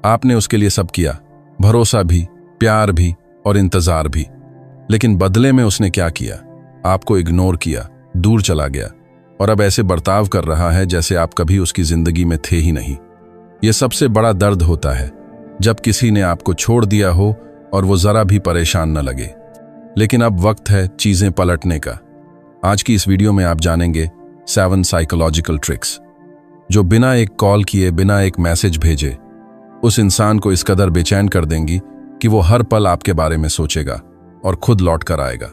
आपने उसके लिए सब किया, भरोसा भी, प्यार भी और इंतजार भी। लेकिन बदले में उसने क्या किया? आपको इग्नोर किया, दूर चला गया और अब ऐसे बर्ताव कर रहा है जैसे आप कभी उसकी जिंदगी में थे ही नहीं। यह सबसे बड़ा दर्द होता है, जब किसी ने आपको छोड़ दिया हो और वो जरा भी परेशान न लगे। लेकिन अब वक्त है चीजें पलटने का। आज की इस वीडियो में आप जानेंगे 7 साइकोलॉजिकल ट्रिक्स जो बिना एक कॉल किए, बिना एक मैसेज भेजे उस इंसान को इस कदर बेचैन कर देंगी कि वो हर पल आपके बारे में सोचेगा और खुद लौट कर आएगा।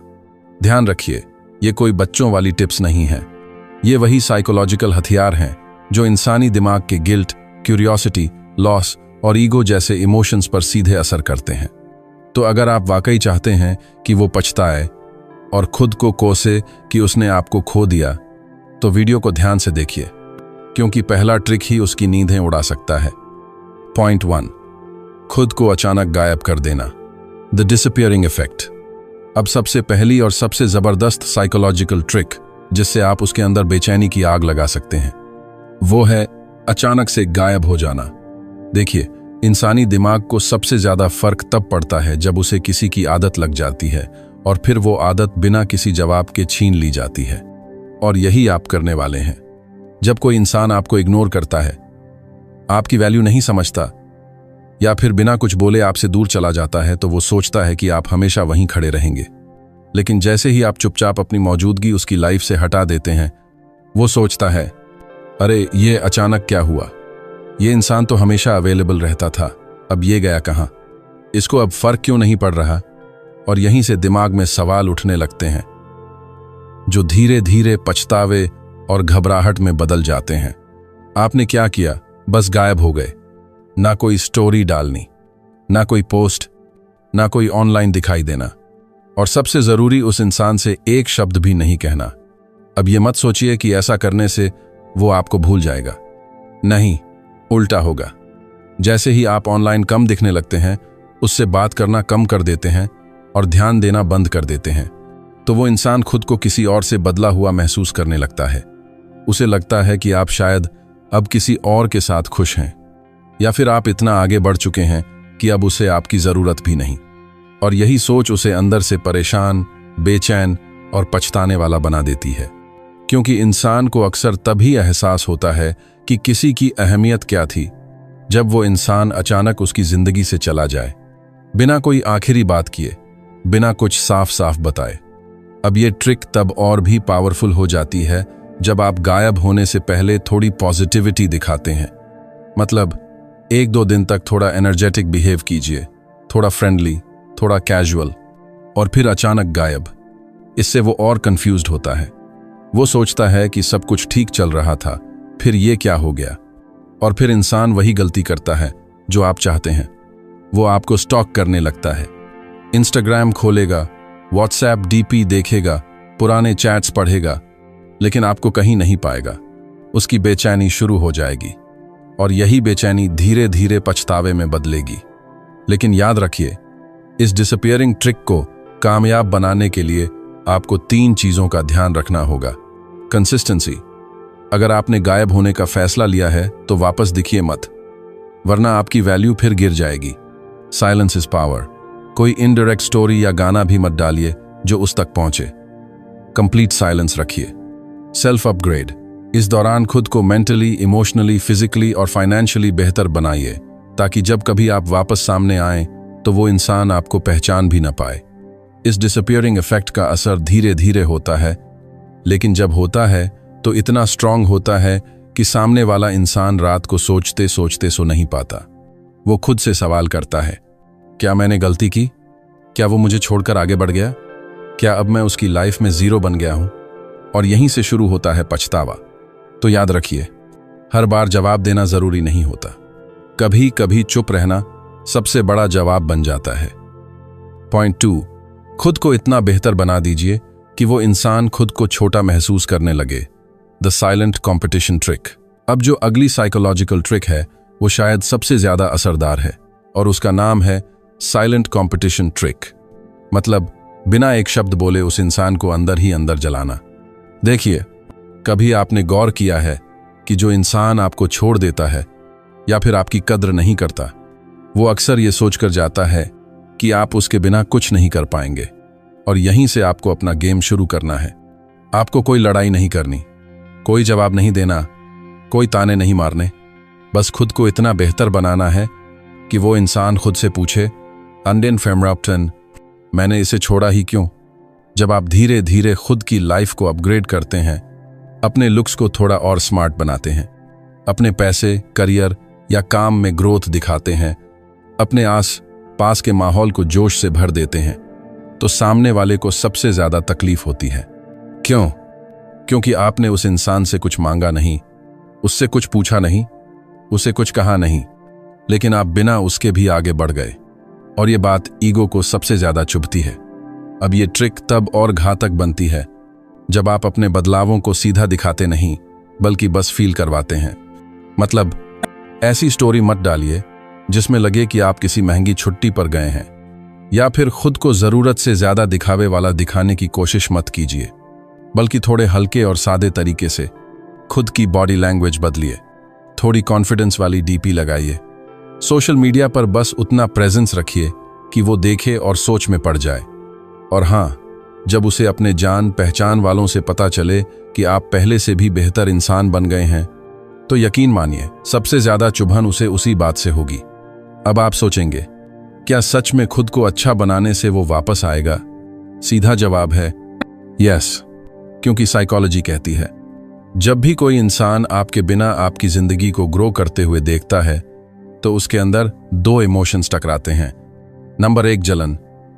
ध्यान रखिए, ये कोई बच्चों वाली टिप्स नहीं है। ये वही साइकोलॉजिकल हथियार हैं जो इंसानी दिमाग के गिल्ट, क्यूरियोसिटी, लॉस और ईगो जैसे इमोशंस पर सीधे असर करते हैं। तो अगर आप वाकई चाहते हैं कि वो पछताए और खुद को कोसे कि उसने आपको खो दिया, तो वीडियो को ध्यान से देखिए, क्योंकि पहला ट्रिक ही उसकी नींदें उड़ा सकता है। पॉइंट 1, खुद को अचानक गायब कर देना, द डिसअपीयरिंग इफेक्ट। अब सबसे पहली और सबसे जबरदस्त साइकोलॉजिकल ट्रिक जिससे आप उसके अंदर बेचैनी की आग लगा सकते हैं, वो है अचानक से गायब हो जाना। देखिए, इंसानी दिमाग को सबसे ज्यादा फर्क तब पड़ता है जब उसे किसी की आदत लग जाती है और फिर वो आदत बिना किसी जवाब के छीन ली जाती है। और यही आप करने वाले हैं। जब कोई इंसान आपको इग्नोर करता है, आपकी वैल्यू नहीं समझता या फिर बिना कुछ बोले आपसे दूर चला जाता है, तो वो सोचता है कि आप हमेशा वहीं खड़े रहेंगे। लेकिन जैसे ही आप चुपचाप अपनी मौजूदगी उसकी लाइफ से हटा देते हैं, वो सोचता है, अरे ये अचानक क्या हुआ? ये इंसान तो हमेशा अवेलेबल रहता था, अब ये गया कहाँ? इसको अब फर्क क्यों नहीं पड़ रहा? और यहीं से दिमाग में सवाल उठने लगते हैं जो धीरे धीरे पछतावे और घबराहट में बदल जाते हैं। आपने क्या किया? बस गायब हो गए। ना कोई स्टोरी डालनी, ना कोई पोस्ट, ना कोई ऑनलाइन दिखाई देना, और सबसे जरूरी उस इंसान से एक शब्द भी नहीं कहना। अब ये मत सोचिए कि ऐसा करने से वो आपको भूल जाएगा। नहीं, उल्टा होगा। जैसे ही आप ऑनलाइन कम दिखने लगते हैं, उससे बात करना कम कर देते हैं और ध्यान देना बंद कर देते हैं, तो वो इंसान खुद को किसी और से बदला हुआ महसूस करने लगता है। उसे लगता है कि आप शायद अब किसी और के साथ खुश हैं, या फिर आप इतना आगे बढ़ चुके हैं कि अब उसे आपकी जरूरत भी नहीं। और यही सोच उसे अंदर से परेशान, बेचैन और पछताने वाला बना देती है, क्योंकि इंसान को अक्सर तभी एहसास होता है कि किसी की अहमियत क्या थी जब वो इंसान अचानक उसकी जिंदगी से चला जाए, बिना कोई आखिरी बात किए, बिना कुछ साफ साफ बताए। अब ये ट्रिक तब और भी पावरफुल हो जाती है जब आप गायब होने से पहले थोड़ी पॉजिटिविटी दिखाते हैं। मतलब 1-2 दिन तक थोड़ा एनर्जेटिक बिहेव कीजिए, थोड़ा फ्रेंडली, थोड़ा कैजुअल, और फिर अचानक गायब। इससे वो और कंफ्यूज्ड होता है। वो सोचता है कि सब कुछ ठीक चल रहा था, फिर ये क्या हो गया? और फिर इंसान वही गलती करता है जो आप चाहते हैं। वो आपको स्टॉक करने लगता है। इंस्टाग्राम खोलेगा, व्हाट्सएप डीपी देखेगा, पुराने चैट्स पढ़ेगा, लेकिन आपको कहीं नहीं पाएगा। उसकी बेचैनी शुरू हो जाएगी और यही बेचैनी धीरे धीरे पछतावे में बदलेगी। लेकिन याद रखिए, इस डिसअपीयरिंग ट्रिक को कामयाब बनाने के लिए आपको 3 चीजों का ध्यान रखना होगा। कंसिस्टेंसी। अगर आपने गायब होने का फैसला लिया है तो वापस दिखिए मत, वरना आपकी वैल्यू फिर गिर जाएगी। Silence is power. कोई इनडायरेक्ट स्टोरी या गाना भी मत डालिए जो उस तक पहुंचे। कंप्लीट साइलेंस रखिए। Self upgrade. इस दौरान खुद को मेंटली, इमोशनली, फिजिकली और फाइनेंशियली बेहतर बनाइए, ताकि जब कभी आप वापस सामने आएं तो वो इंसान आपको पहचान भी न पाए। इस डिसअपीयरिंग इफेक्ट का असर धीरे धीरे होता है, लेकिन जब होता है तो इतना स्ट्रांग होता है कि सामने वाला इंसान रात को सोचते सोचते सो नहीं पाता। वो खुद से सवाल करता है, क्या मैंने गलती की? क्या वो मुझे छोड़कर आगे बढ़ गया? क्या अब मैं उसकी लाइफ में जीरो बन गया हूं? और यहीं से शुरू होता है पछतावा। तो याद रखिए, हर बार जवाब देना जरूरी नहीं होता। कभी कभी चुप रहना सबसे बड़ा जवाब बन जाता है। पॉइंट 2, खुद को इतना बेहतर बना दीजिए कि वो इंसान खुद को छोटा महसूस करने लगे। The silent competition trick. अब जो अगली साइकोलॉजिकल ट्रिक है वो शायद सबसे ज्यादा असरदार है, और उसका नाम है साइलेंट कॉम्पिटिशन ट्रिक। मतलब बिना एक शब्द बोले उस इंसान को अंदर ही अंदर जलाना। देखिए, कभी आपने गौर किया है कि जो इंसान आपको छोड़ देता है या फिर आपकी कद्र नहीं करता, वो अक्सर ये सोचकर जाता है कि आप उसके बिना कुछ नहीं कर पाएंगे, और यहीं से आपको अपना गेम शुरू करना है। आपको कोई लड़ाई नहीं करनी, कोई जवाब नहीं देना, कोई ताने नहीं मारने। बस खुद को इतना बेहतर बनाना है कि वो इंसान खुद से पूछे, अंडेन फेमराप्टन, मैंने इसे छोड़ा ही क्यों? जब आप धीरे धीरे खुद की लाइफ को अपग्रेड करते हैं, अपने लुक्स को थोड़ा और स्मार्ट बनाते हैं, अपने पैसे, करियर या काम में ग्रोथ दिखाते हैं, अपने आस पास के माहौल को जोश से भर देते हैं, तो सामने वाले को सबसे ज्यादा तकलीफ होती है। क्यों? क्योंकि आपने उस इंसान से कुछ मांगा नहीं, उससे कुछ पूछा नहीं, उसे कुछ कहा नहीं, लेकिन आप बिना उसके भी आगे बढ़ गए, और ये बात ईगो को सबसे ज्यादा चुभती है। अब ये ट्रिक तब और घातक बनती है जब आप अपने बदलावों को सीधा दिखाते नहीं, बल्कि बस फील करवाते हैं। मतलब, ऐसी स्टोरी मत डालिए जिसमें लगे कि आप किसी महंगी छुट्टी पर गए हैं, या फिर खुद को जरूरत से ज्यादा दिखावे वाला दिखाने की कोशिश मत कीजिए, बल्कि थोड़े हल्के और सादे तरीके से खुद की बॉडी लैंग्वेज बदलिए, थोड़ी कॉन्फिडेंस वाली डीपी लगाइए। सोशल मीडिया पर बस उतना प्रेजेंस रखिए कि वो देखे और सोच में पड़ जाए। और हाँ, जब उसे अपने जान पहचान वालों से पता चले कि आप पहले से भी बेहतर इंसान बन गए हैं, तो यकीन मानिए सबसे ज्यादा चुभन उसे उसी बात से होगी। अब आप सोचेंगे, क्या सच में खुद को अच्छा बनाने से वो वापस आएगा? सीधा जवाब है यस, क्योंकि साइकोलॉजी कहती है, जब भी कोई इंसान आपके बिना आपकी जिंदगी को ग्रो करते हुए देखता है, तो उसके अंदर दो इमोशंस टकराते हैं। नंबर 1 जलन,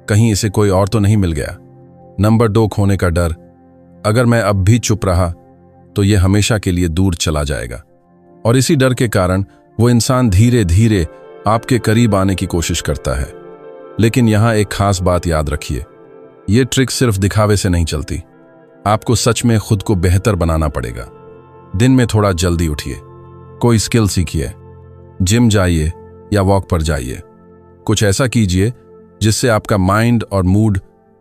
कहीं इसे कोई और तो नहीं मिल गया। नंबर 2 खोने का डर, अगर मैं अब भी चुप रहा तो ये हमेशा के लिए दूर चला जाएगा। और इसी डर के कारण वो इंसान धीरे धीरे आपके करीब आने की कोशिश करता है। लेकिन यहां एक खास बात याद रखिए, ये ट्रिक सिर्फ दिखावे से नहीं चलती। आपको सच में खुद को बेहतर बनाना पड़ेगा। दिन में थोड़ा जल्दी उठिए, कोई स्किल सीखिए, जिम जाइए या वॉक पर जाइए। कुछ ऐसा कीजिए जिससे आपका माइंड और मूड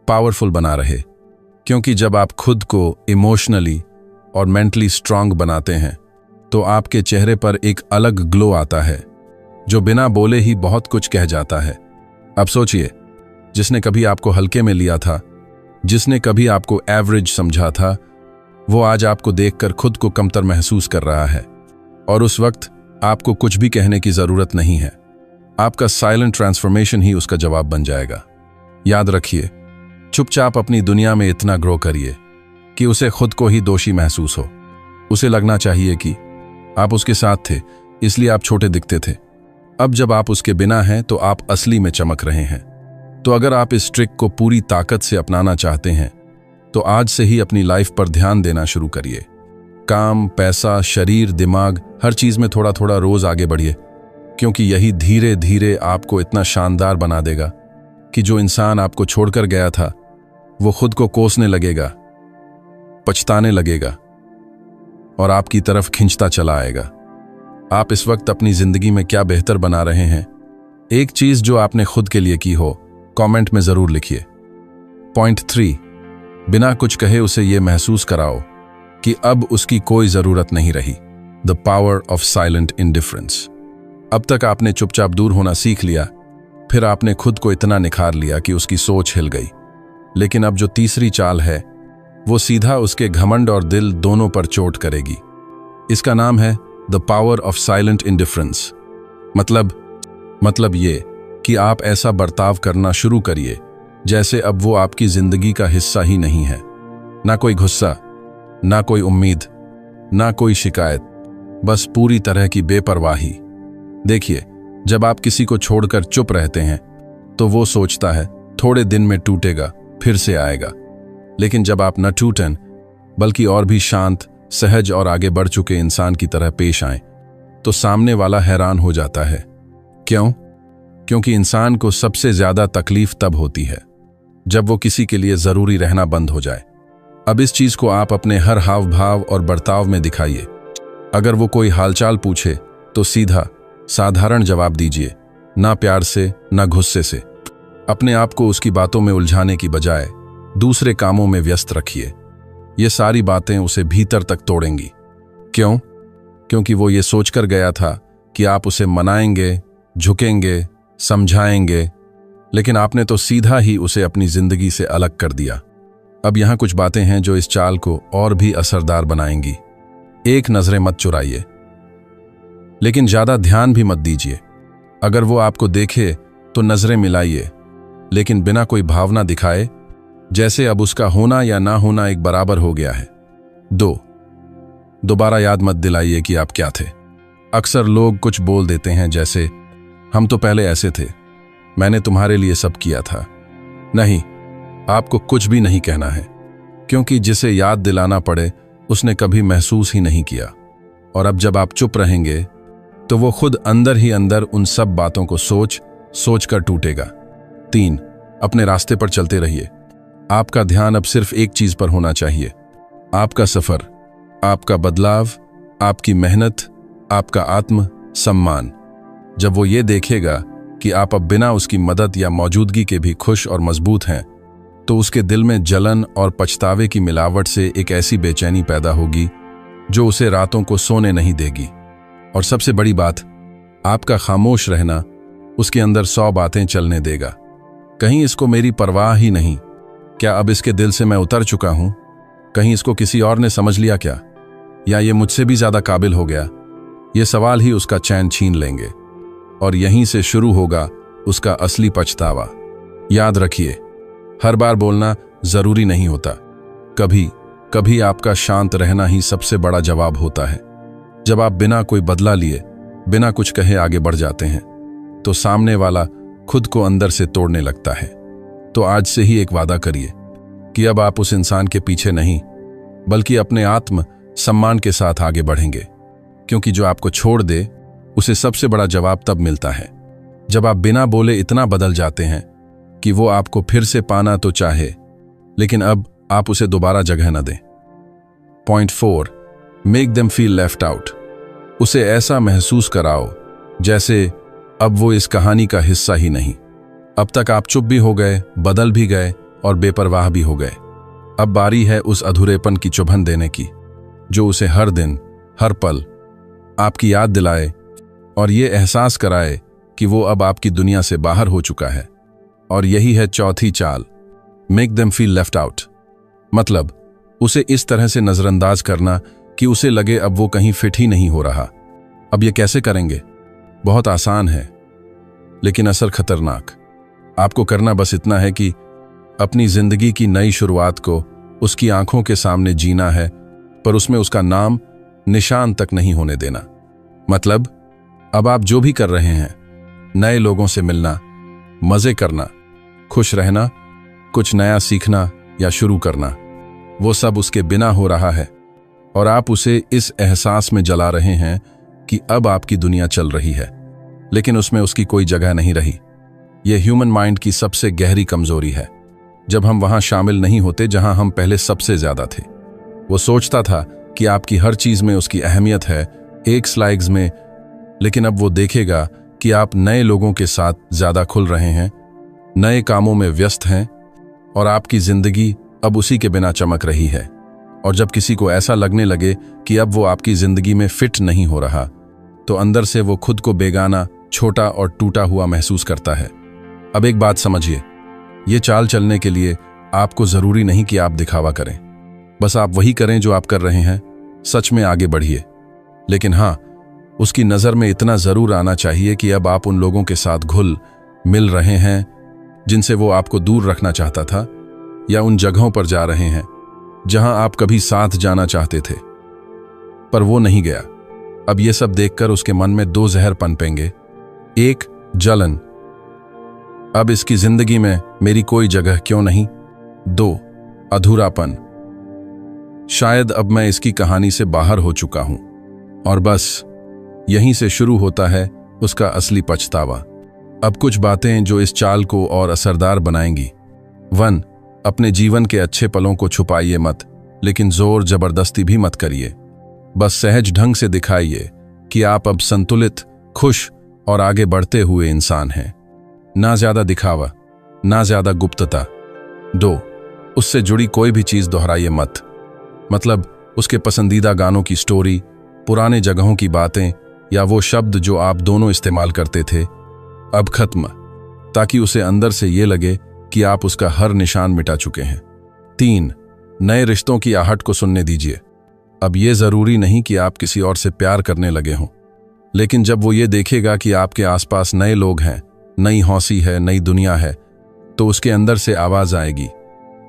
पावरफुल बना रहे, क्योंकि जब आप खुद को इमोशनली और मेंटली स्ट्रांग बनाते हैं, तो आपके चेहरे पर एक अलग ग्लो आता है जो बिना बोले ही बहुत कुछ कह जाता है। अब सोचिए, जिसने कभी आपको हल्के में लिया था, जिसने कभी आपको एवरेज समझा था, वो आज आपको देखकर खुद को कमतर महसूस कर रहा है। और उस वक्त आपको कुछ भी कहने की जरूरत नहीं है। आपका साइलेंट ट्रांसफॉर्मेशन ही उसका जवाब बन जाएगा। याद रखिए, चुपचाप अपनी दुनिया में इतना ग्रो करिए कि उसे खुद को ही दोषी महसूस हो। उसे लगना चाहिए कि आप उसके साथ थे, इसलिए आप छोटे दिखते थे। अब जब आप उसके बिना हैं, तो आप असली में चमक रहे हैं। तो अगर आप इस ट्रिक को पूरी ताकत से अपनाना चाहते हैं, तो आज से ही अपनी लाइफ पर ध्यान देना शुरू करिए। काम, पैसा, शरीर, दिमाग, हर चीज में थोड़ा थोड़ा रोज आगे बढ़िए, क्योंकि यही धीरे धीरे आपको इतना शानदार बना देगा कि जो इंसान आपको छोड़कर गया था, वो खुद को कोसने लगेगा, पछताने लगेगा और आपकी तरफ खींचता चला आएगा। आप इस वक्त अपनी जिंदगी में क्या बेहतर बना रहे हैं? एक चीज जो आपने खुद के लिए की हो, कमेंट में जरूर लिखिए। पॉइंट 3, बिना कुछ कहे उसे यह महसूस कराओ कि अब उसकी कोई जरूरत नहीं रही। The power of silent indifference. अब तक आपने चुपचाप दूर होना सीख लिया, फिर आपने खुद को इतना निखार लिया कि उसकी सोच हिल गई। लेकिन अब जो तीसरी चाल है, वो सीधा उसके घमंड और दिल दोनों पर चोट करेगी। इसका नाम है the power of silent indifference. मतलब ये कि आप ऐसा बर्ताव करना शुरू करिए जैसे अब वो आपकी जिंदगी का हिस्सा ही नहीं है। ना कोई गुस्सा, ना कोई उम्मीद, ना कोई शिकायत, बस पूरी तरह की बेपरवाही। देखिए, जब आप किसी को छोड़कर चुप रहते हैं, तो वो सोचता है थोड़े दिन में टूटेगा, फिर से आएगा। लेकिन जब आप न टूटें, बल्कि और भी शांत, सहज और आगे बढ़ चुके इंसान की तरह पेश आएं, तो सामने वाला हैरान हो जाता है। क्यों? क्योंकि इंसान को सबसे ज्यादा तकलीफ तब होती है जब वो किसी के लिए जरूरी रहना बंद हो जाए। अब इस चीज को आप अपने हर हाव भाव और बर्ताव में दिखाइए। अगर वो कोई हालचाल पूछे, तो सीधा साधारण जवाब दीजिए, ना प्यार से, ना गुस्से से। अपने आप को उसकी बातों में उलझाने की बजाय दूसरे कामों में व्यस्त रखिए। ये सारी बातें उसे भीतर तक तोड़ेंगी। क्यों? क्योंकि वो ये सोचकर गया था कि आप उसे मनाएंगे, झुकेंगे समझाएंगे, लेकिन आपने तो सीधा ही उसे अपनी जिंदगी से अलग कर दिया। अब यहां कुछ बातें हैं जो इस चाल को और भी असरदार बनाएंगी। एक, नजरें मत चुराइए, लेकिन ज्यादा ध्यान भी मत दीजिए। अगर वो आपको देखे तो नजरें मिलाइए, लेकिन बिना कोई भावना दिखाए, जैसे अब उसका होना या ना होना एक बराबर हो गया है। 2, दोबारा याद मत दिलाइए कि आप क्या थे। अक्सर लोग कुछ बोल देते हैं जैसे, हम तो पहले ऐसे थे, मैंने तुम्हारे लिए सब किया था। नहीं, आपको कुछ भी नहीं कहना है, क्योंकि जिसे याद दिलाना पड़े उसने कभी महसूस ही नहीं किया। और अब जब आप चुप रहेंगे तो वो खुद अंदर ही अंदर उन सब बातों को सोच कर टूटेगा। 3, अपने रास्ते पर चलते रहिए। आपका ध्यान अब सिर्फ एक चीज पर होना चाहिए, आपका सफर, आपका बदलाव, आपकी मेहनत, आपका आत्म सम्मान। जब वो ये देखेगा कि आप अब बिना उसकी मदद या मौजूदगी के भी खुश और मजबूत हैं, तो उसके दिल में जलन और पछतावे की मिलावट से एक ऐसी बेचैनी पैदा होगी जो उसे रातों को सोने नहीं देगी। और सबसे बड़ी बात, आपका खामोश रहना उसके अंदर 100 बातें चलने देगा। कहीं इसको मेरी परवाह ही नहीं, क्या अब इसके दिल से मैं उतर चुका हूं, कहीं इसको किसी और ने समझ लिया क्या, या ये मुझसे भी ज्यादा काबिल हो गया। ये सवाल ही उसका चैन छीन लेंगे, और यहीं से शुरू होगा उसका असली पछतावा। याद रखिए, हर बार बोलना जरूरी नहीं होता, कभी कभी आपका शांत रहना ही सबसे बड़ा जवाब होता है। जब आप बिना कोई बदला लिए, बिना कुछ कहे आगे बढ़ जाते हैं, तो सामने वाला खुद को अंदर से तोड़ने लगता है। तो आज से ही एक वादा करिए कि अब आप उस इंसान के पीछे नहीं, बल्कि अपने आत्म सम्मान के साथ आगे बढ़ेंगे, क्योंकि जो आपको छोड़ दे उसे सबसे बड़ा जवाब तब मिलता है जब आप बिना बोले इतना बदल जाते हैं कि वो आपको फिर से पाना तो चाहे, लेकिन अब आप उसे दोबारा जगह न दें। Point 4, make them feel left out. उसे ऐसा महसूस कराओ जैसे अब वो इस कहानी का हिस्सा ही नहीं। अब तक आप चुप भी हो गए, बदल भी गए और बेपरवाह भी हो गए। अब बारी है उस अधूरेपन की चुभन देने की, जो उसे हर दिन, हर पल आपकी याद दिलाए और ये एहसास कराए कि वो अब आपकी दुनिया से बाहर हो चुका है। और यही है चौथी चाल, make them feel left out. मतलब उसे इस तरह से नजरअंदाज करना कि उसे लगे अब वो कहीं फिट ही नहीं हो रहा। अब ये कैसे करेंगे? बहुत आसान है, लेकिन असर खतरनाक। आपको करना बस इतना है कि अपनी जिंदगी की नई शुरुआत को उसकी आंखों के सामने जीना है, पर उसमें उसका नाम निशान तक नहीं होने देना। मतलब अब आप जो भी कर रहे हैं, नए लोगों से मिलना, मजे करना, खुश रहना, कुछ नया सीखना या शुरू करना, वो सब उसके बिना हो रहा है, और आप उसे इस एहसास में जला रहे हैं कि अब आपकी दुनिया चल रही है, लेकिन उसमें उसकी कोई जगह नहीं रही। यह ह्यूमन माइंड की सबसे गहरी कमजोरी है, जब हम वहां शामिल नहीं होते जहां हम पहले सबसे ज्यादा थे। वो सोचता था कि आपकी हर चीज में उसकी अहमियत है, एक स्लाइड्स में, लेकिन अब वो देखेगा कि आप नए लोगों के साथ ज्यादा खुल रहे हैं, नए कामों में व्यस्त हैं, और आपकी जिंदगी अब उसी के बिना चमक रही है। और जब किसी को ऐसा लगने लगे कि अब वो आपकी जिंदगी में फिट नहीं हो रहा, तो अंदर से वो खुद को बेगाना, छोटा और टूटा हुआ महसूस करता है। अब एक बात समझिए, ये चाल चलने के लिए आपको जरूरी नहीं कि आप दिखावा करें, बस आप वही करें जो आप कर रहे हैं, सच में आगे बढ़िए। लेकिन हाँ, उसकी नजर में इतना जरूर आना चाहिए कि अब आप उन लोगों के साथ घुल मिल रहे हैं जिनसे वो आपको दूर रखना चाहता था, या उन जगहों पर जा रहे हैं जहां आप कभी साथ जाना चाहते थे पर वो नहीं गया। अब ये सब देखकर उसके मन में 2 जहर पनपेंगे। 1, जलन, अब इसकी जिंदगी में मेरी कोई जगह क्यों नहीं। 2, अधूरापन, शायद अब मैं इसकी कहानी से बाहर हो चुका हूं। और बस यहीं से शुरू होता है उसका असली पछतावा। अब कुछ बातें जो इस चाल को और असरदार बनाएंगी। 1, अपने जीवन के अच्छे पलों को छुपाइए मत, लेकिन जोर जबरदस्ती भी मत करिए। बस सहज ढंग से दिखाइए कि आप अब संतुलित, खुश और आगे बढ़ते हुए इंसान हैं। ना ज्यादा दिखावा, ना ज्यादा गुप्तता। 2, उससे जुड़ी कोई भी चीज दोहराइए मत। मतलब उसके पसंदीदा गानों की स्टोरी, पुराने जगहों की बातें, या वो शब्द जो आप दोनों इस्तेमाल करते थे, अब खत्म, ताकि उसे अंदर से ये लगे कि आप उसका हर निशान मिटा चुके हैं। 3. नए रिश्तों की आहट को सुनने दीजिए। अब ये जरूरी नहीं कि आप किसी और से प्यार करने लगे हों, लेकिन जब वो ये देखेगा कि आपके आसपास नए लोग हैं, नई हौसी है, नई दुनिया है, तो उसके अंदर से आवाज आएगी,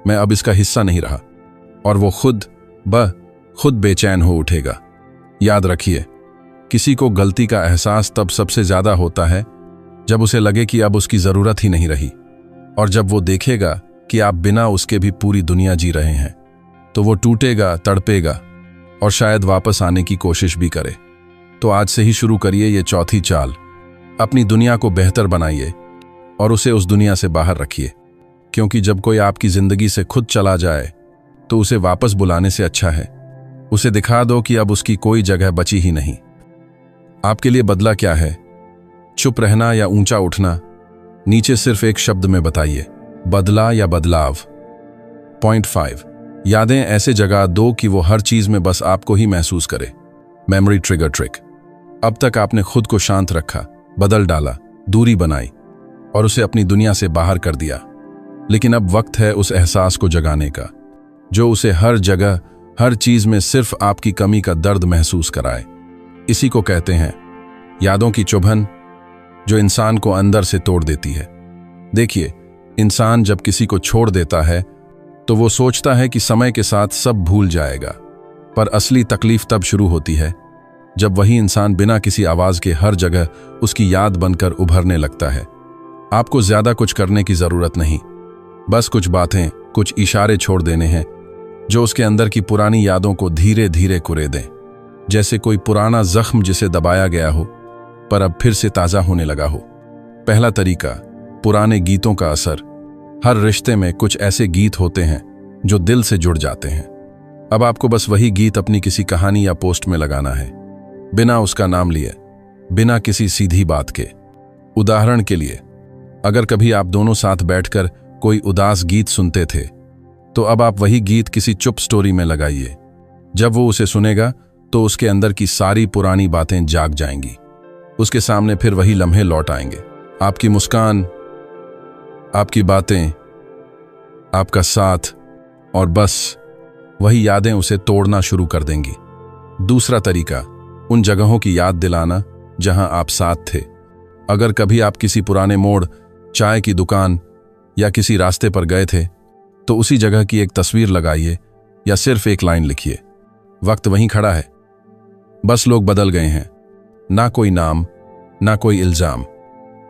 मैं अब इसका हिस्सा नहीं रहा, और वो खुद बेचैन हो उठेगा। याद रखिए, किसी को गलती का एहसास तब सबसे ज्यादा होता है जब उसे लगे कि अब उसकी जरूरत ही नहीं रही, और जब वो देखेगा कि आप बिना उसके भी पूरी दुनिया जी रहे हैं, तो वो टूटेगा, तड़पेगा और शायद वापस आने की कोशिश भी करे। तो आज से ही शुरू करिए ये चौथी चाल। अपनी दुनिया को बेहतर बनाइए और उसे उस दुनिया से बाहर रखिए, क्योंकि जब कोई आपकी जिंदगी से खुद चला जाए तो उसे वापस बुलाने से अच्छा है उसे दिखा दो कि अब उसकी कोई जगह बची ही नहीं। आपके लिए बदला क्या है? चुप रहना या ऊंचा उठना? नीचे सिर्फ एक शब्द में बताइए, बदला या बदलाव। पॉइंट 5, यादें ऐसे जगह दो कि वो हर चीज में बस आपको ही महसूस करे। Memory trigger trick. अब तक आपने खुद को शांत रखा, बदल डाला, दूरी बनाई और उसे अपनी दुनिया से बाहर कर दिया, लेकिन अब वक्त है उस एहसास को जगाने का जो उसे हर जगह, हर चीज में सिर्फ आपकी कमी का दर्द महसूस कराए। इसी को कहते हैं यादों की चुभन, जो इंसान को अंदर से तोड़ देती है। देखिए, इंसान जब किसी को छोड़ देता है तो वो सोचता है कि समय के साथ सब भूल जाएगा, पर असली तकलीफ तब शुरू होती है जब वही इंसान बिना किसी आवाज के हर जगह उसकी याद बनकर उभरने लगता है। आपको ज्यादा कुछ करने की जरूरत नहीं, बस कुछ बातें, कुछ इशारे छोड़ देने हैं जो उसके अंदर की पुरानी यादों को धीरे धीरे कुरे दें, जैसे कोई पुराना जख्म जिसे दबाया गया हो पर अब फिर से ताजा होने लगा हो। पहला तरीका, पुराने गीतों का असर। हर रिश्ते में कुछ ऐसे गीत होते हैं जो दिल से जुड़ जाते हैं। अब आपको बस वही गीत अपनी किसी कहानी या पोस्ट में लगाना है, बिना उसका नाम लिए, बिना किसी सीधी बात के। उदाहरण के लिए, अगर कभी आप दोनों साथ बैठकर कोई उदास गीत सुनते थे, तो अब आप वही गीत किसी चुप स्टोरी में लगाइए। जब वो उसे सुनेगा तो उसके अंदर की सारी पुरानी बातें जाग जाएंगी। उसके सामने फिर वही लम्हे लौट आएंगे, आपकी मुस्कान, आपकी बातें, आपका साथ, और बस वही यादें उसे तोड़ना शुरू कर देंगी। दूसरा तरीका, उन जगहों की याद दिलाना जहां आप साथ थे। अगर कभी आप किसी पुराने मोड़, चाय की दुकान या किसी रास्ते पर गए थे, तो उसी जगह की एक तस्वीर लगाइए या सिर्फ एक लाइन लिखिए, वक्त वहीं खड़ा है, बस लोग बदल गए हैं। ना कोई नाम, ना कोई इल्जाम,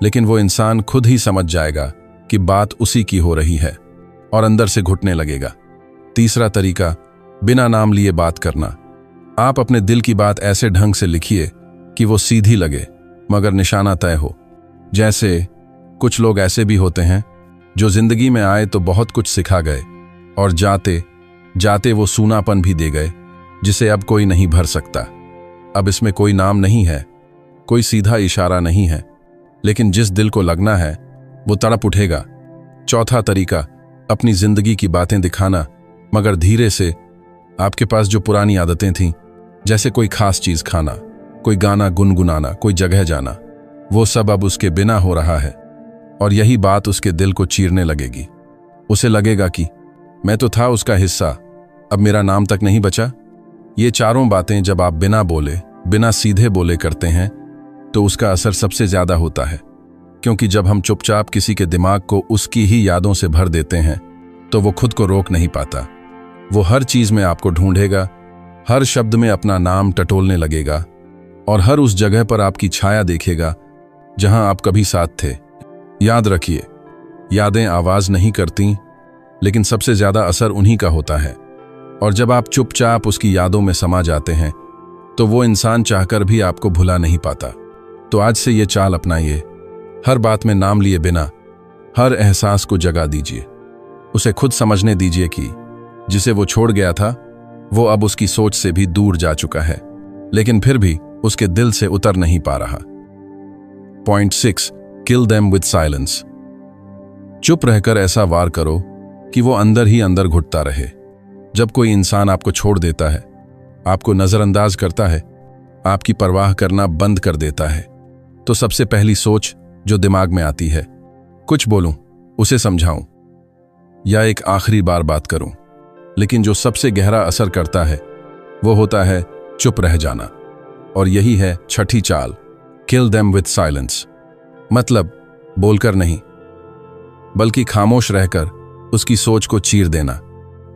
लेकिन वो इंसान खुद ही समझ जाएगा कि बात उसी की हो रही है और अंदर से घुटने लगेगा। तीसरा तरीका, बिना नाम लिए बात करना। आप अपने दिल की बात ऐसे ढंग से लिखिए कि वो सीधी लगे मगर निशाना तय हो। जैसे कुछ लोग ऐसे भी होते हैं जो जिंदगी में आए तो बहुत कुछ सिखा गए और जाते जाते वो सूनापन भी दे गए जिसे अब कोई नहीं भर सकता। अब इसमें कोई नाम नहीं है, कोई सीधा इशारा नहीं है, लेकिन जिस दिल को लगना है वो तड़प उठेगा। चौथा तरीका, अपनी जिंदगी की बातें दिखाना, मगर धीरे से। आपके पास जो पुरानी आदतें थीं, जैसे कोई खास चीज खाना, कोई गाना गुनगुनाना, कोई जगह जाना, वो सब अब उसके बिना हो रहा है और यही बात उसके दिल को चीरने लगेगी। उसे लगेगा कि मैं तो था उसका हिस्सा, अब मेरा नाम तक नहीं बचा। ये चारों बातें जब आप बिना बोले, बिना सीधे बोले करते हैं तो उसका असर सबसे ज्यादा होता है, क्योंकि जब हम चुपचाप किसी के दिमाग को उसकी ही यादों से भर देते हैं तो वो खुद को रोक नहीं पाता। वो हर चीज में आपको ढूंढेगा, हर शब्द में अपना नाम टटोलने लगेगा और हर उस जगह पर आपकी छाया देखेगा जहां आप कभी साथ थे। याद रखिए, यादें आवाज नहीं करती, लेकिन सबसे ज्यादा असर उन्हीं का होता है, और जब आप चुपचाप उसकी यादों में समा जाते हैं तो वो इंसान चाहकर भी आपको भुला नहीं पाता। तो आज से ये चाल अपनाइए, हर बात में नाम लिए बिना हर एहसास को जगा दीजिए। उसे खुद समझने दीजिए कि जिसे वो छोड़ गया था वो अब उसकी सोच से भी दूर जा चुका है, लेकिन फिर भी उसके दिल से उतर नहीं पा रहा। Point 6, kill them with silence. चुप रहकर ऐसा वार करो कि वो अंदर ही अंदर घुटता रहे। जब कोई इंसान आपको छोड़ देता है, आपको नजरअंदाज करता है, आपकी परवाह करना बंद कर देता है, तो सबसे पहली सोच जो दिमाग में आती है। कुछ बोलूं, उसे समझाऊं, या एक आखिरी बार बात करूं, लेकिन जो सबसे गहरा असर करता है वो होता है चुप रह जाना। और यही है छठी चाल, किल देम विथ साइलेंस। मतलब बोलकर नहीं, बल्कि खामोश रहकर उसकी सोच को चीर देना।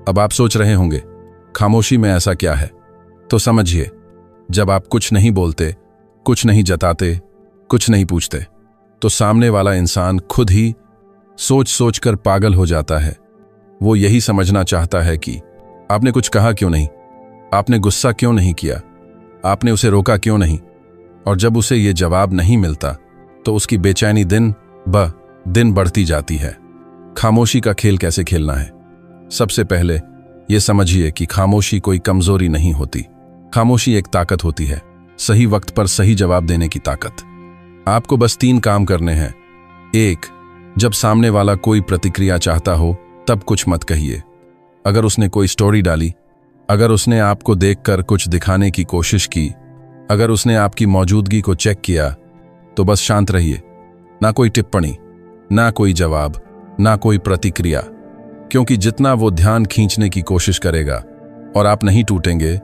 अब आप सोच रहे होंगे, खामोशी में ऐसा क्या है? तो समझिए, जब आप कुछ नहीं बोलते, कुछ नहीं जताते, कुछ नहीं पूछते, तो सामने वाला इंसान खुद ही सोच सोच कर पागल हो जाता है। वो यही समझना चाहता है कि आपने कुछ कहा क्यों नहीं, आपने गुस्सा क्यों नहीं किया, आपने उसे रोका क्यों नहीं। और जब उसे ये जवाब नहीं मिलता तो उसकी बेचैनी दिन ब दिन बढ़ती जाती है। खामोशी का खेल कैसे खेलना है? सबसे पहले ये समझिए कि खामोशी कोई कमजोरी नहीं होती। खामोशी एक ताकत होती है, सही वक्त पर सही जवाब देने की ताकत। आपको बस 3 काम करने हैं। 1, जब सामने वाला कोई प्रतिक्रिया चाहता हो तब कुछ मत कहिए। अगर उसने कोई स्टोरी डाली, अगर उसने आपको देखकर कुछ दिखाने की कोशिश की, अगर उसने आपकी मौजूदगी को चेक किया, तो बस शांत रहिए। ना कोई टिप्पणी, ना कोई जवाब, ना कोई प्रतिक्रिया। क्योंकि जितना वो ध्यान खींचने की कोशिश करेगा और आप नहीं टूटेंगे,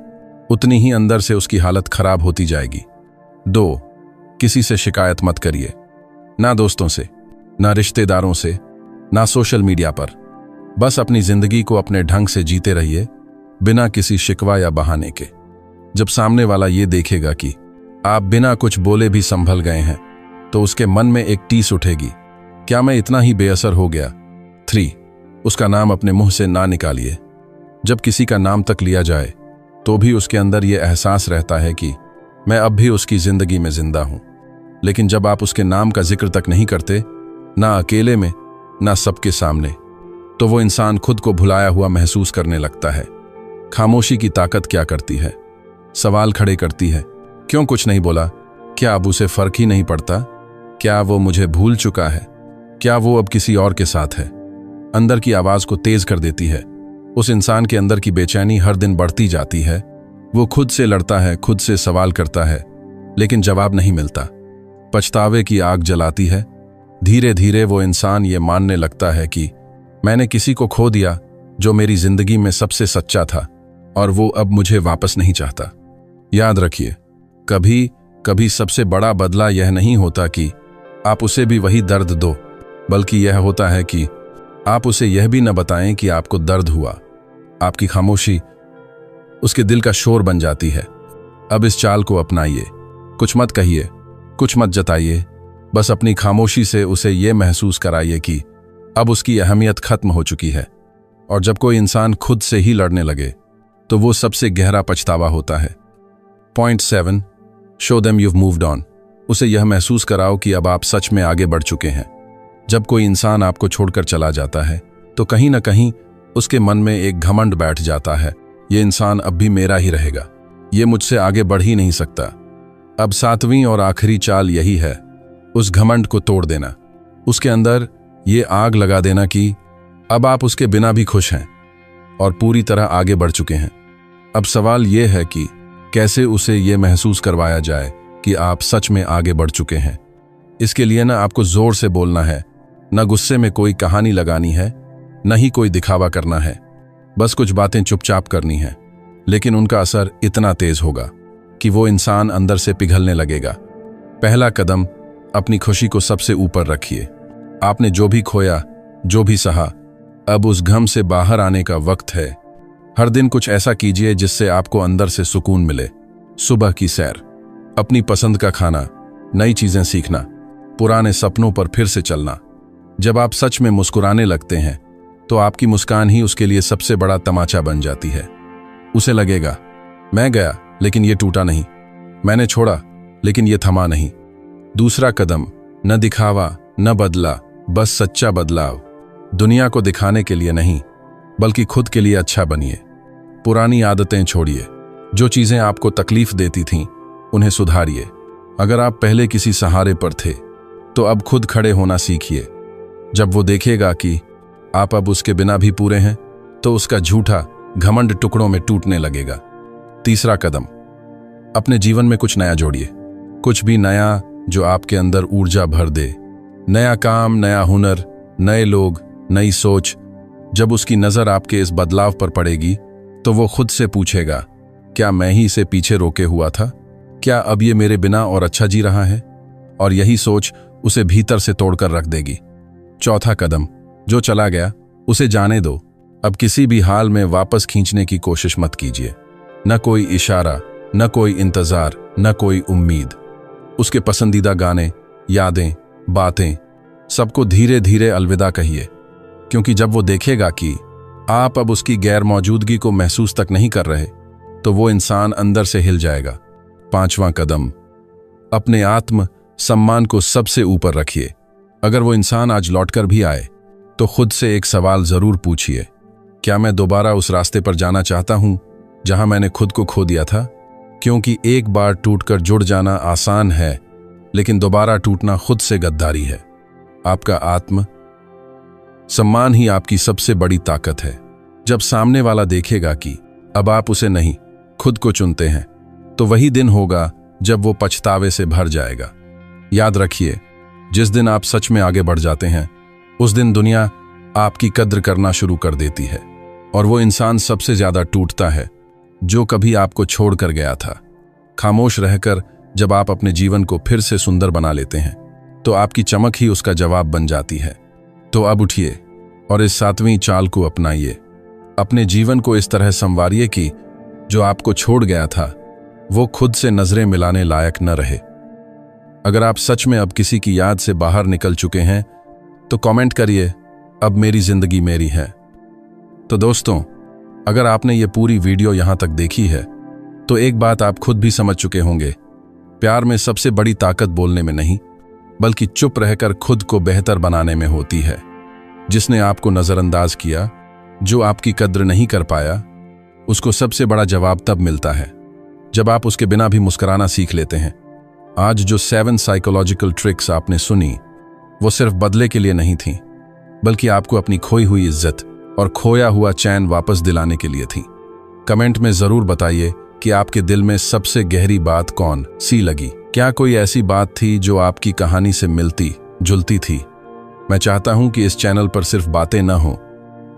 उतनी ही अंदर से उसकी हालत खराब होती जाएगी। 2, किसी से शिकायत मत करिए। ना दोस्तों से, ना रिश्तेदारों से, ना सोशल मीडिया पर। बस अपनी जिंदगी को अपने ढंग से जीते रहिए, बिना किसी शिकवा या बहाने के। जब सामने वाला ये देखेगा कि आप बिना कुछ बोले भी संभल गए हैं, तो उसके मन में एक टीस उठेगी, क्या मैं इतना ही बेअसर हो गया? 3, उसका नाम अपने मुंह से ना निकालिए। जब किसी का नाम तक लिया जाए तो भी उसके अंदर यह एहसास रहता है कि मैं अब भी उसकी जिंदगी में जिंदा हूं। लेकिन जब आप उसके नाम का जिक्र तक नहीं करते, ना अकेले में, ना सबके सामने, तो वो इंसान खुद को भुलाया हुआ महसूस करने लगता है। खामोशी की ताकत क्या करती है? सवाल खड़े करती है। क्यों कुछ नहीं बोला? क्या अब उसे फर्क ही नहीं पड़ता? क्या वो मुझे भूल चुका है? क्या वो अब किसी और के साथ है? अंदर की आवाज को तेज कर देती है। उस इंसान के अंदर की बेचैनी हर दिन बढ़ती जाती है। वो खुद से लड़ता है, खुद से सवाल करता है, लेकिन जवाब नहीं मिलता। पछतावे की आग जलाती है। धीरे धीरे वो इंसान ये मानने लगता है कि मैंने किसी को खो दिया जो मेरी जिंदगी में सबसे सच्चा था, और वो अब मुझे वापस नहीं चाहता। याद रखिए, कभी कभी सबसे बड़ा बदला यह नहीं होता कि आप उसे भी वही दर्द दो, बल्कि यह होता है कि आप उसे यह भी न बताएं कि आपको दर्द हुआ। आपकी खामोशी उसके दिल का शोर बन जाती है। अब इस चाल को अपनाइए। कुछ मत कहिए, कुछ मत जताइए, बस अपनी खामोशी से उसे यह महसूस कराइए कि अब उसकी अहमियत खत्म हो चुकी है। और जब कोई इंसान खुद से ही लड़ने लगे तो वो सबसे गहरा पछतावा होता है। Point 7, show them you've moved on. उसे यह महसूस कराओ कि अब आप सच में आगे बढ़ चुके हैं। जब कोई इंसान आपको छोड़कर चला जाता है तो कहीं ना कहीं उसके मन में एक घमंड बैठ जाता है, ये इंसान अब भी मेरा ही रहेगा, ये मुझसे आगे बढ़ ही नहीं सकता। अब 7वीं और आखिरी चाल यही है, उस घमंड को तोड़ देना। उसके अंदर ये आग लगा देना कि अब आप उसके बिना भी खुश हैं और पूरी तरह आगे बढ़ चुके हैं। अब सवाल ये है कि कैसे उसे ये महसूस करवाया जाए कि आप सच में आगे बढ़ चुके हैं। इसके लिए ना आपको जोर से बोलना है, न गुस्से में कोई कहानी लगानी है, न ही कोई दिखावा करना है। बस कुछ बातें चुपचाप करनी है, लेकिन उनका असर इतना तेज होगा कि वो इंसान अंदर से पिघलने लगेगा। पहला कदम, अपनी खुशी को सबसे ऊपर रखिए। आपने जो भी खोया, जो भी सहा, अब उस गम से बाहर आने का वक्त है। हर दिन कुछ ऐसा कीजिए जिससे आपको अंदर से सुकून मिले। सुबह की सैर, अपनी पसंद का खाना, नई चीजें सीखना, पुराने सपनों पर फिर से चलना। जब आप सच में मुस्कुराने लगते हैं तो आपकी मुस्कान ही उसके लिए सबसे बड़ा तमाचा बन जाती है। उसे लगेगा, मैं गया लेकिन ये टूटा नहीं, मैंने छोड़ा लेकिन ये थमा नहीं। दूसरा कदम, न दिखावा, न बदला, बस सच्चा बदलाव। दुनिया को दिखाने के लिए नहीं, बल्कि खुद के लिए अच्छा बनिए। पुरानी आदतें छोड़िए, जो चीजें आपको तकलीफ देती थीं उन्हें सुधारिए। अगर आप पहले किसी सहारे पर थे तो अब खुद खड़े होना सीखिए। जब वो देखेगा कि आप अब उसके बिना भी पूरे हैं तो उसका झूठा घमंड टुकड़ों में टूटने लगेगा। तीसरा कदम, अपने जीवन में कुछ नया जोड़िए। कुछ भी नया जो आपके अंदर ऊर्जा भर दे, नया काम, नया हुनर, नए लोग, नई सोच। जब उसकी नज़र आपके इस बदलाव पर पड़ेगी तो वो खुद से पूछेगा, क्या मैं ही इसे पीछे रोके हुआ था? क्या अब ये मेरे बिना और अच्छा जी रहा है? और यही सोच उसे भीतर से तोड़कर रख देगी। चौथा कदम, जो चला गया उसे जाने दो। अब किसी भी हाल में वापस खींचने की कोशिश मत कीजिए। न कोई इशारा, न कोई इंतजार, न कोई उम्मीद। उसके पसंदीदा गाने, यादें, बातें, सबको धीरे धीरे अलविदा कहिए, क्योंकि जब वो देखेगा कि आप अब उसकी गैर मौजूदगी को महसूस तक नहीं कर रहे, तो वो इंसान अंदर से हिल जाएगा। पांचवां कदम, अपने आत्म सम्मान को सबसे ऊपर रखिए। अगर वो इंसान आज लौटकर भी आए तो खुद से एक सवाल जरूर पूछिए, क्या मैं दोबारा उस रास्ते पर जाना चाहता हूं जहां मैंने खुद को खो दिया था? क्योंकि एक बार टूटकर जुड़ जाना आसान है, लेकिन दोबारा टूटना खुद से गद्दारी है। आपका आत्म सम्मान ही आपकी सबसे बड़ी ताकत है। जब सामने वाला देखेगा कि अब आप उसे नहीं, खुद को चुनते हैं, तो वही दिन होगा जब वो पछतावे से भर जाएगा। याद रखिए, जिस दिन आप सच में आगे बढ़ जाते हैं, उस दिन दुनिया आपकी कद्र करना शुरू कर देती है। और वो इंसान सबसे ज्यादा टूटता है जो कभी आपको छोड़कर गया था। खामोश रहकर जब आप अपने जीवन को फिर से सुंदर बना लेते हैं, तो आपकी चमक ही उसका जवाब बन जाती है। तो अब उठिए और इस 7वीं चाल को अपनाइए। अपने जीवन को इस तरह संवारिए कि जो आपको छोड़ गया था वो खुद से नजरें मिलाने लायक न रहे। अगर आप सच में अब किसी की याद से बाहर निकल चुके हैं तो कमेंट करिए, अब मेरी जिंदगी मेरी है। तो दोस्तों, अगर आपने ये पूरी वीडियो यहां तक देखी है तो एक बात आप खुद भी समझ चुके होंगे, प्यार में सबसे बड़ी ताकत बोलने में नहीं, बल्कि चुप रहकर खुद को बेहतर बनाने में होती है। जिसने आपको नजरअंदाज किया, जो आपकी कद्र नहीं कर पाया, उसको सबसे बड़ा जवाब तब मिलता है जब आप उसके बिना भी मुस्कुराना सीख लेते हैं। आज जो 7 साइकोलॉजिकल ट्रिक्स आपने सुनी, वो सिर्फ बदले के लिए नहीं थी, बल्कि आपको अपनी खोई हुई इज्जत और खोया हुआ चैन वापस दिलाने के लिए थी। कमेंट में जरूर बताइए कि आपके दिल में सबसे गहरी बात कौन सी लगी। क्या कोई ऐसी बात थी जो आपकी कहानी से मिलती जुलती थी? मैं चाहता हूं कि इस चैनल पर सिर्फ बातें न हो,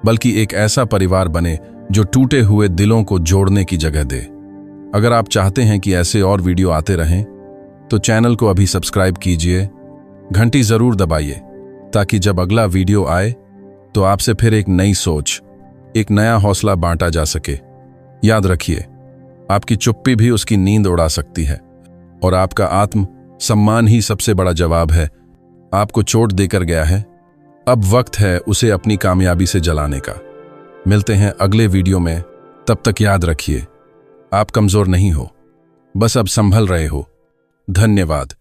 बल्कि एक ऐसा परिवार बने जो टूटे हुए दिलों को जोड़ने की जगह दे। अगर आप चाहते हैं कि ऐसे और वीडियो आते रहें, तो चैनल को अभी सब्सक्राइब कीजिए, घंटी जरूर दबाइए, ताकि जब अगला वीडियो आए तो आपसे फिर एक नई सोच, एक नया हौसला बांटा जा सके। याद रखिए, आपकी चुप्पी भी उसकी नींद उड़ा सकती है, और आपका आत्म सम्मान ही सबसे बड़ा जवाब है। आपको चोट देकर गया है, अब वक्त है उसे अपनी कामयाबी से जलाने का। मिलते हैं अगले वीडियो में, तब तक याद रखिए, आप कमजोर नहीं हो, बस अब संभल रहे हो। धन्यवाद।